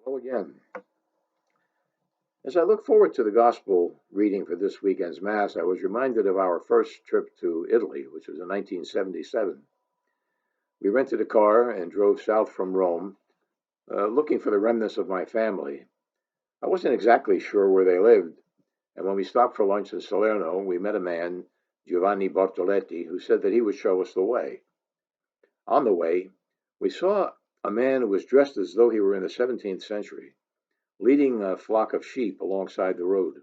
Hello again. As I look forward to the gospel reading for this weekend's Mass, I was reminded of our first trip to Italy, which was in 1977. We rented a car and drove south from Rome, looking for the remnants of my family. I wasn't exactly sure where they lived, and when we stopped for lunch in Salerno, we met a man, Giovanni Bartoletti, who said that he would show us the way. On the way, we saw a man who was dressed as though he were in the 17th century, leading a flock of sheep alongside the road.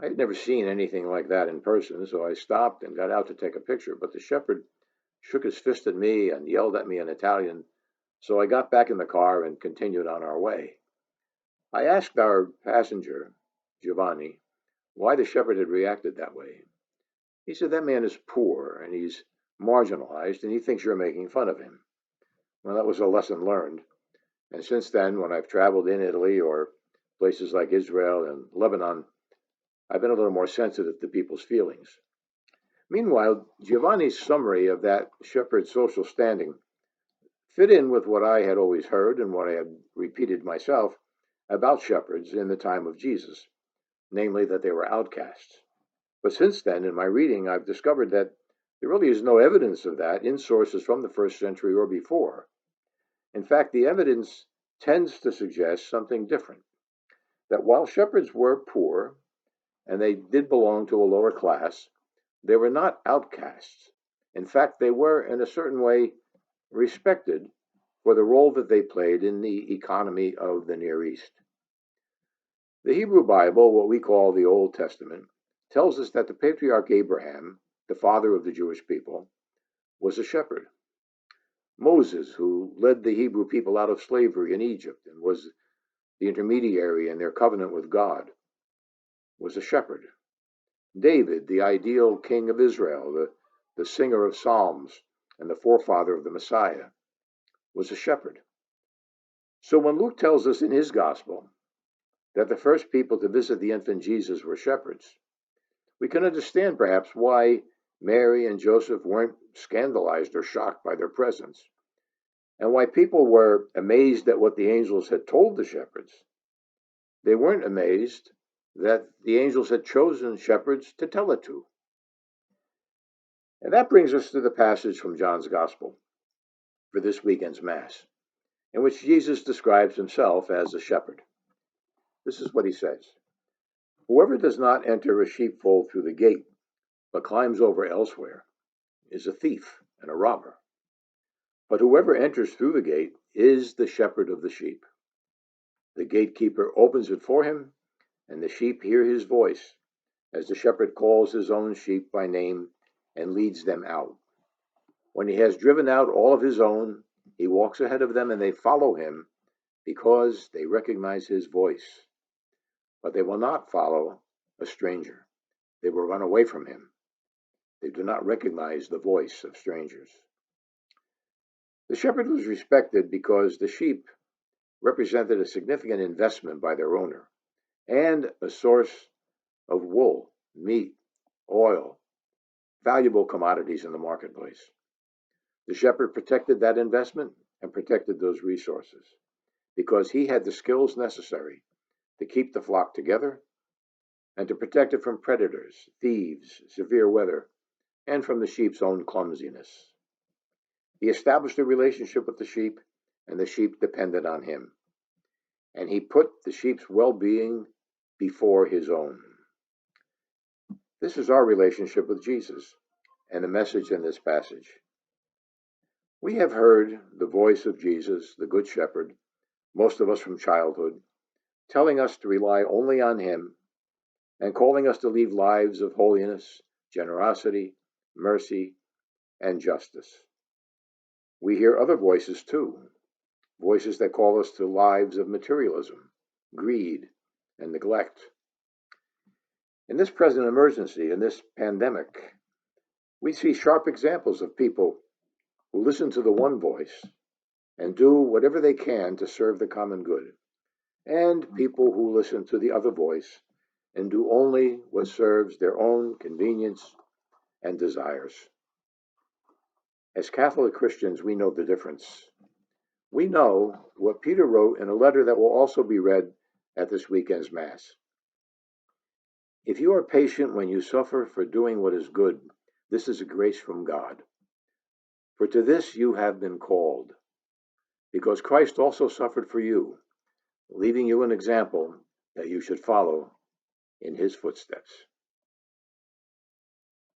I had never seen anything like that in person, so I stopped and got out to take a picture, but the shepherd shook his fist at me and yelled at me in Italian, so I got back in the car and continued on our way. I asked our passenger, Giovanni, why the shepherd had reacted that way. He said that man is poor and he's marginalized and he thinks you're making fun of him. Well, that was a lesson learned. And since then, when I've traveled in Italy or places like Israel and Lebanon, I've been a little more sensitive to people's feelings. Meanwhile, Giovanni's summary of that shepherd's social standing fit in with what I had always heard and what I had repeated myself about shepherds in the time of Jesus, namely that they were outcasts. But since then, in my reading, I've discovered that there really is no evidence of that in sources from the first century or before. In fact, the evidence tends to suggest something different, that while shepherds were poor and they did belong to a lower class, they were not outcasts. In fact, they were, in a certain way, respected for the role that they played in the economy of the Near East. The Hebrew Bible, what we call the Old Testament, tells us that the patriarch Abraham, the father of the Jewish people, was a shepherd. Moses, who led the Hebrew people out of slavery in Egypt and was the intermediary in their covenant with God, was a shepherd. David, the ideal king of Israel, the singer of Psalms and the forefather of the Messiah, was a shepherd. So when Luke tells us in his gospel that the first people to visit the infant Jesus were shepherds, we can understand perhaps why Mary and Joseph weren't scandalized or shocked by their presence, and why people were amazed at what the angels had told the shepherds. They weren't amazed that the angels had chosen shepherds to tell it to. And that brings us to the passage from John's Gospel for this weekend's Mass, in which Jesus describes himself as a shepherd. This is what he says: "Whoever does not enter a sheepfold through the gate, but climbs over elsewhere, is a thief and a robber. But whoever enters through the gate is the shepherd of the sheep. The gatekeeper opens it for him, and the sheep hear his voice, as the shepherd calls his own sheep by name and leads them out. When he has driven out all of his own, he walks ahead of them and they follow him because they recognize his voice. But they will not follow a stranger. They will run away from him. They do not recognize the voice of strangers." The shepherd was respected because the sheep represented a significant investment by their owner and a source of wool, meat, oil, valuable commodities in the marketplace. The shepherd protected that investment and protected those resources because he had the skills necessary to keep the flock together and to protect it from predators, thieves, severe weather, and from the sheep's own clumsiness. He established a relationship with the sheep, and the sheep depended on him. And he put the sheep's well-being before his own. This is our relationship with Jesus and the message in this passage. We have heard the voice of Jesus, the Good Shepherd, most of us from childhood, telling us to rely only on him and calling us to lead lives of holiness, generosity, mercy, and justice. We hear other voices too, voices that call us to lives of materialism, greed, and neglect. In this present emergency, in this pandemic, we see sharp examples of people who listen to the one voice and do whatever they can to serve the common good, and people who listen to the other voice and do only what serves their own convenience and desires. As Catholic Christians, we know the difference. We know what Peter wrote in a letter that will also be read at this weekend's Mass. If you are patient when you suffer for doing what is good, this is a grace from God. For to this you have been called, because Christ also suffered for you, leaving you an example that you should follow in his footsteps.